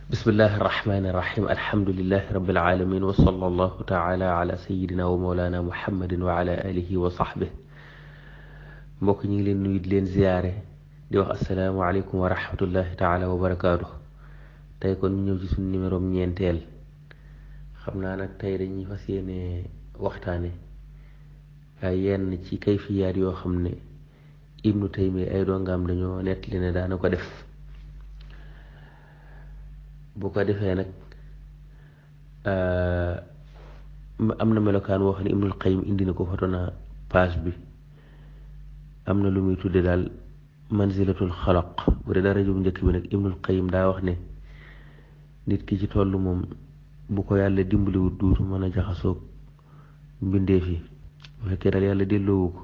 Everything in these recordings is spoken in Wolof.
bismillahi irrahmani irrahim alhamdulilahi rabbil alamin wa sallallahu taala ala sayidina wa mawlana muhammadin wa ala alihi wa sahbih mbokk ñi ngi leen nuyu di leen ziyaare di wax asalaamaaleykum wa rahmatullahi taala wa barakaatu. tey kon ñu ñëw ci suñu numéro ñeenteel. xam naa nag tey dañuy fas yéene waxtaane ay yenn ci kayfiyaat yoo xam ne ibnu taymiya ay dongaam dañoo nettali ne daana ko def. bu ko defee nag am na melokaan woo xam ne ibnul qayyim indi na ko foto na page bi. am na lu muy tudde daal manzilatul xalaq. bu dee dara bu njëkk bi nag ibnul qayyim daa wax ne nit ki ci toll moom bu ko yàlla dimbaliwut duutu mën a jaxasoog mbindeef yi. bu fekkee daal yàlla delloowu ko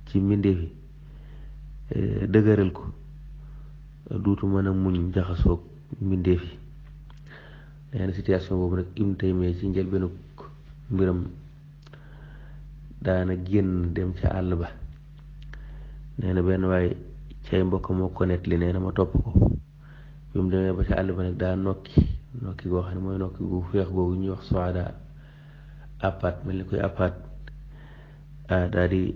ci mbindeef yi dëgëral ko duutu mën a muñ jaxasoog mbindeef yi. nee na situation boobu nag Ibnu Taymiya ci njëlbeenu mbiram daana génn dem ca àll ba. nee na benn waaye cay mbokk moo ko nettali. nee na ma topp ko bi mu demee ba ca àll ba nag daa nokki goo xam ne mooy nokki gu feex googu ñuy wax soada apat mel ni koy apat daa di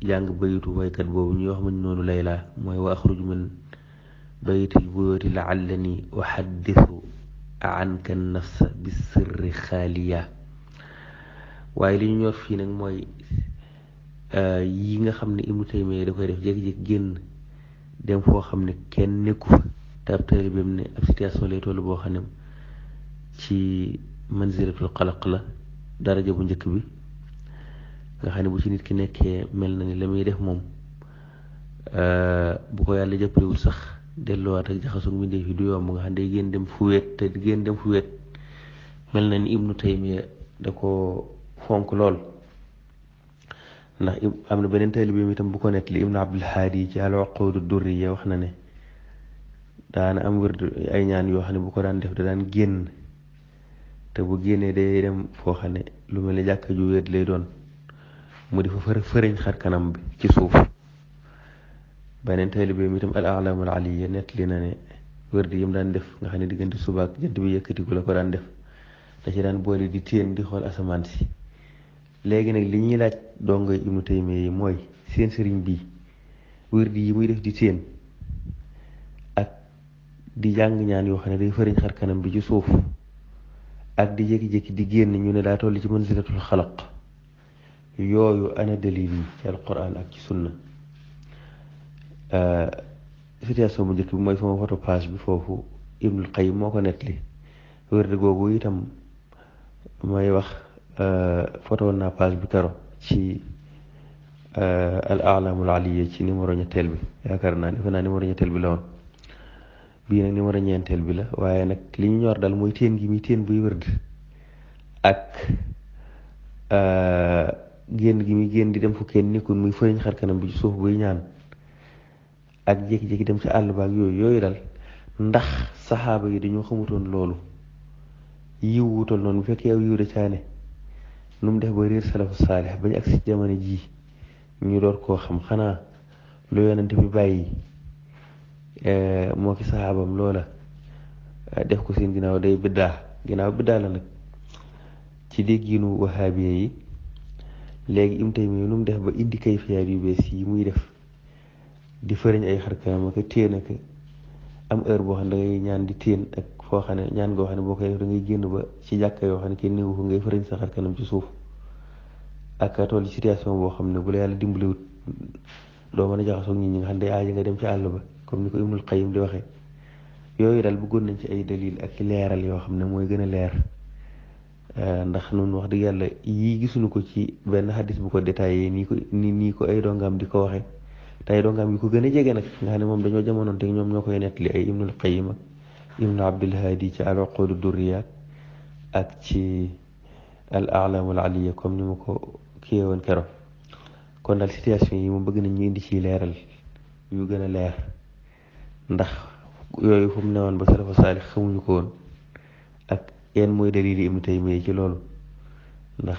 jàng bayitu waykat boobu ñuy wax mañ noonu layla mooy wa axruju min baytil buyooti laallani uxaddisu anka nafsa bisirri xaaliya. waaye li ñu ñor fii nag mooy yi nga xam ne Ibnu Taymiya da koy def jékki-jékki génn dem foo xam ne kenn nekku fa te ab taalibeem ne ab situation lay toll boo xam ne ci manzilatul xalaq la daraja bu njëkk bi nga xam ne bu ci nit ki nekkee mel na ni la muy def moom bu ko yàlla jàppalewul sax delluwaat ak jaxasoog mbindeef yi du yomb nga xam ne day génn dem fu wéet te génn dem fu wéet mel na ni Ibnu Taymiya da ko fonk lool. ndax am na beneen taalibe bi itam bu ko nettali Ibnu Abdul Haadi ci al-Uquud ad-Durriyya wax na ne daana am wërd ay ñaan yoo xam ne bu ko daan def da daan génn te bu génnee day dem foo xam ne lu mel ne jàkka ju wéet lay doon mu di fa fërëñ xar kanam bi ci suuf. beneen taalibe bi itam al-A'laamul Aliyya nettali na ne wërd yi mu daan def nga xam ne diggante suba ak jant bi yëkkatiku la ko daan def da ci daan boole di téen di xool asamaan si. léegi nag li ñuy laaj dongo Ibnu Taymiya yi mooy seen sëriñ bi wërd yi muy def di téen ak di jàng ñaan yoo xam ne day fëriñ xar kanam bi ci suuf ak di jékki-jékki di génn ñu ne daa toll ci manzilatul xalaq yooyu ana dalil yi ci alquran ak ci sunna. situation bu njëkk bi mooy sama photo page bi foofu Ibnul Qayyim moo ko nettali. wërd googu itam mooy wax photo woon naa page bi karo ci al-A'laamul Aliyya ci numéro ñetteel bi yaakaar naa defe naa numéro ñetteel bi la woon. bii nag numéro ñeenteel bi la waaye nag li ñu ñor dal mooy téen gi muy téen buy wërd ak génn gi muy génn di dem fu kenn nekkul muy fëriñ xar kanam bi ci suuf buy ñaan ak jékki-jékki dem ci àll ba ak yooyu dal ndax saxaaba yi dañoo xamutoon loolu yiw wutal noonu bu fekkee aw yiw da caane nu mu def ba réer salafu saalix bañ ak si jamono ji ñu door koo xam. xanaa lu yonente bi bàyyi moo ki saxaabam loola def ko seen ginnaaw day biddaa la nag ci dégginu wahaabiya yi. léegi Ibnu Taymiya nu mu def ba indi kayfiyaat yu bees yi muy def di fëriñ ay xarkanam ak téen ak am heure boo xam ne da ngay ñaan di téen ak foo xam ne ñaan goo xam ne boo koy def da ngay génn ba ci jàkka yoo xam ne kenn néewu fa ngay fëriñ sa xarkanam ci suuf ak toll situation boo xam ne bu la yàlla dimbaliwut doo mën a jaxasoog nit ñi nga xam ne day aaji nga dem ci àll ba comme ni ko Ibnul Qayyim di waxee. yooyu daal bëggoon nañ ci ay dalil ak leeral yoo xam ne mooy gën a leer ndax nun wax dëgg yàlla yii gisuñu ko ci benn xadis bu ko détaillé nii ko ay dongaam di ko waxee te ay dongaam yi ko gën a jege nag nga xam ne moom dañoo jamonoon te ñoom ñoo koy nettali ay Ibnul Qayyim ak Ibnu Abdul Haadi ci al-Uquud ad-Durriyya ak ci al-A'laamul Aliyya comme ni ma ko kiyee woon keroog. kon daal situation yi moom bëgg nañ ñu indi ci leeral yu gën a leer ndax yooyu fu mu newoon ba salafu saalix xamuñu ko woon ak yan mooy dalili Ibnu Taymiya ci loolu ndax